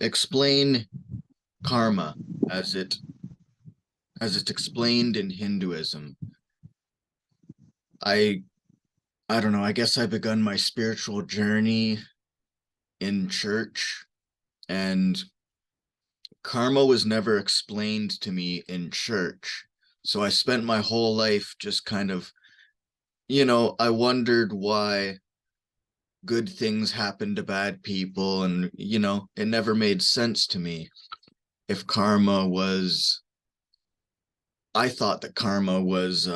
explain karma as it's explained in Hinduism. I I don't know, I guess I begun my spiritual journey in church, and karma was never explained to me in church. So I spent my whole life just kind of, I wondered why good things happen to bad people, and it never made sense to me. If karma was I thought that karma was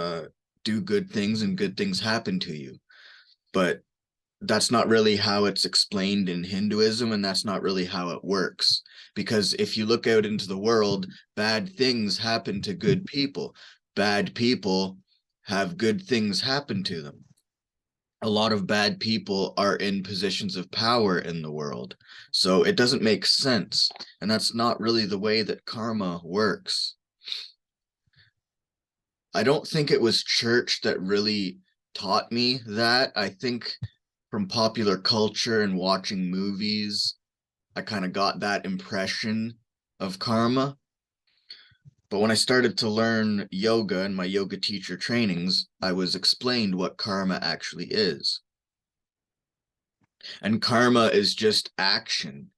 do good things and good things happen to you, but that's not really how it's explained in Hinduism, and that's not really how it works. Because if you look out into the world, bad things happen to good people. Bad people have good things happen to them. A lot of bad people are in positions of power in the world. So it doesn't make sense. And that's not really the way that karma works. I don't think it was church that really taught me that. I think from popular culture and watching movies, I kind of got that impression of karma. But when I started to learn yoga and my yoga teacher trainings, I was explained what karma actually is. And karma is just action.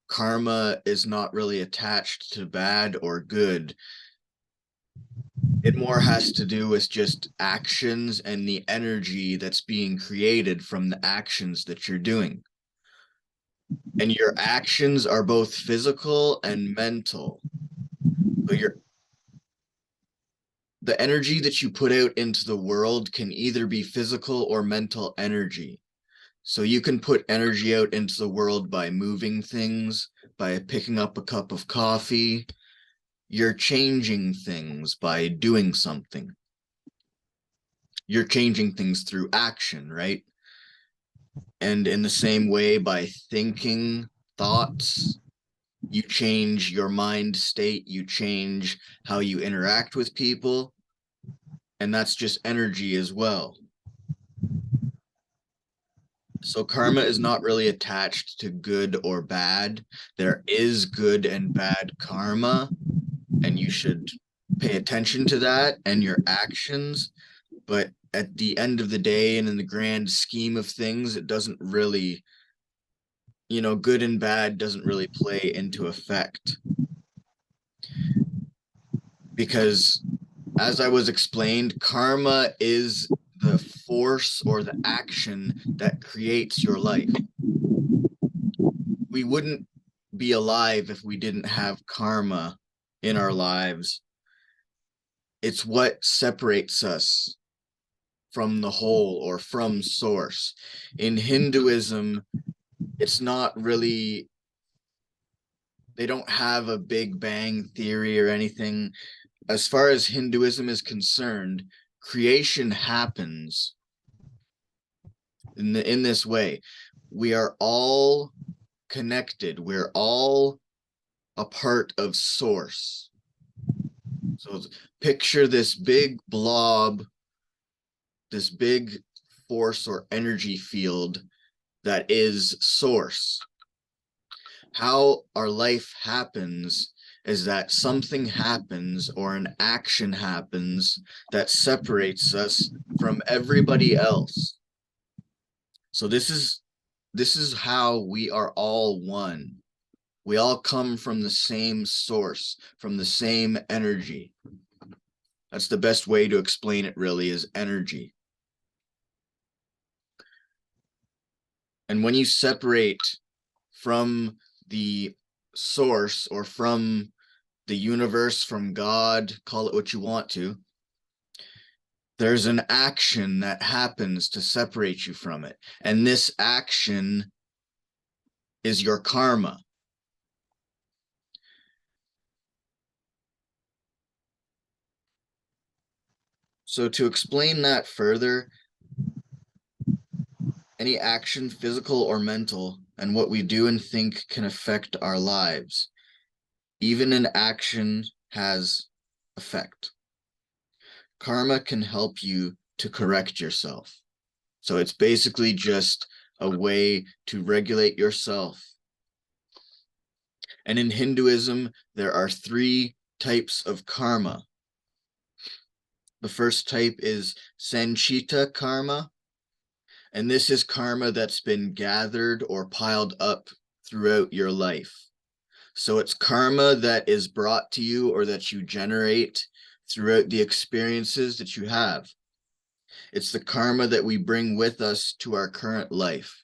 Karma is not really attached to bad or good. It more has to do with just actions and the energy that's being created from the actions that you're doing. And your actions are both physical and mental. So the energy that you put out into the world can either be physical or mental energy. So you can put energy out into the world by moving things, by picking up a cup of coffee. You're changing things by doing something. You're changing things through action, right? And in the same way, by thinking thoughts, you change your mind state, you change how you interact with people, and that's just energy as well. So karma is not really attached to good or bad. There is good and bad karma, and you should pay attention to that and your actions. But at the end of the day and in the grand scheme of things, it doesn't really, good and bad doesn't really play into effect. Because as I was explained, karma is the force or the action that creates your life. We wouldn't be alive if we didn't have karma in our lives. It's what separates us from the whole or from source. In Hinduism, it's not really, they don't have a Big Bang theory or anything. As far as Hinduism is concerned, creation happens in this way. We are all connected. We're all a part of source. So picture this big blob, this big force or energy field that is source. How our life happens is that something happens or an action happens that separates us from everybody else. So this is how we are all one. We all come from the same source, from the same energy. That's the best way to explain it, really, is energy. And when you separate from the source or from the universe, from God, call it what you want to, there's an action that happens to separate you from it. And this action is your karma. So to explain that further, any action, physical or mental, and what we do and think can affect our lives. Even an action has effect. Karma can help you to correct yourself. So it's basically just a way to regulate yourself. And in Hinduism, there are 3 types of karma. The first type is sanchita karma, and this is karma that's been gathered or piled up throughout your life. So it's karma that is brought to you or that you generate throughout the experiences that you have. It's the karma that we bring with us to our current life.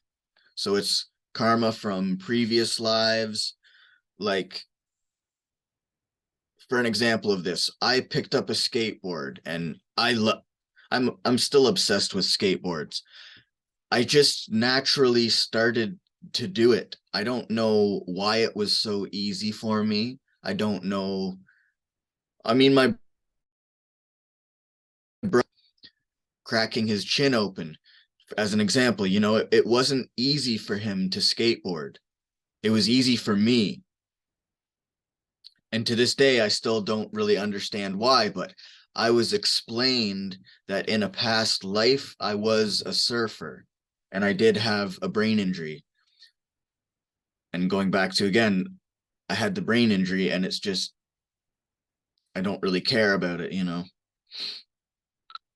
So it's karma from previous lives. Like, for an example of this, I picked up a skateboard and I'm still obsessed with skateboards. I just naturally started to do it. I don't know why it was so easy for me. I don't know. I mean, my brother cracking his chin open, as an example, it wasn't easy for him to skateboard. It was easy for me. And to this day, I still don't really understand why, but I was explained that in a past life, I was a surfer and I did have a brain injury. And going back to, again, I had the brain injury and it's just, I don't really care about it.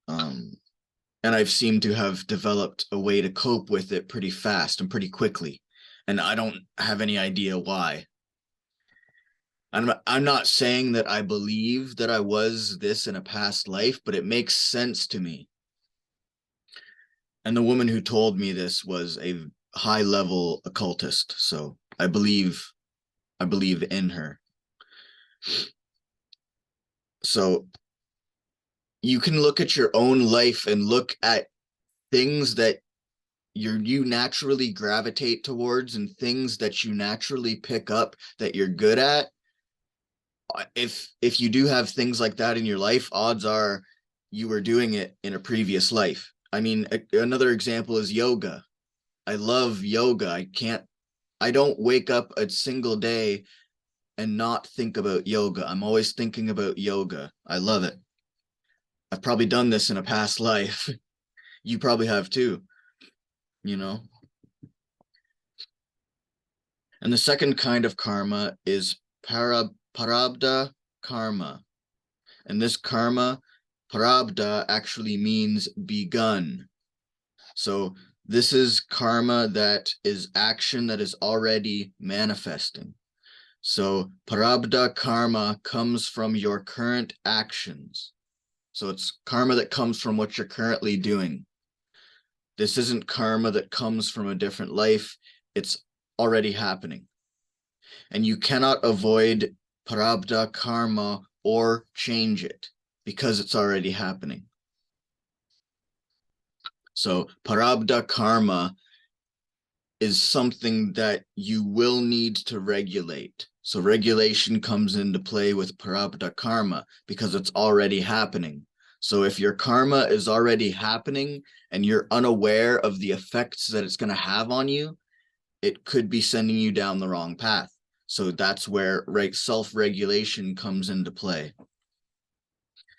And I've seemed to have developed a way to cope with it pretty fast and pretty quickly. And I don't have any idea why. I'm not saying that I believe that I was this in a past life, but it makes sense to me. And the woman who told me this was a high level occultist, so I believe in her. So you can look at your own life and look at things that you naturally gravitate towards and things that you naturally pick up that you're good at. If you do have things like that in your life, odds are you were doing it in a previous life. I mean, another example is yoga. I love yoga. I don't wake up a single day and not think about yoga. I'm always thinking about yoga. I love it. I've probably done this in a past life. You probably have too, you know? And the second kind of karma is prarabdha karma. And this karma, prarabdha, actually means begun. So this is karma that is action that is already manifesting. So prarabdha karma comes from your current actions. So it's karma that comes from what you're currently doing. This isn't karma that comes from a different life. It's already happening. And you cannot avoid prarabdha karma or change it because it's already happening. So prarabdha karma is something that you will need to regulate. So regulation comes into play with prarabdha karma because it's already happening. So if your karma is already happening and you're unaware of the effects that it's going to have on you, it could be sending you down the wrong path. So that's where self-regulation comes into play.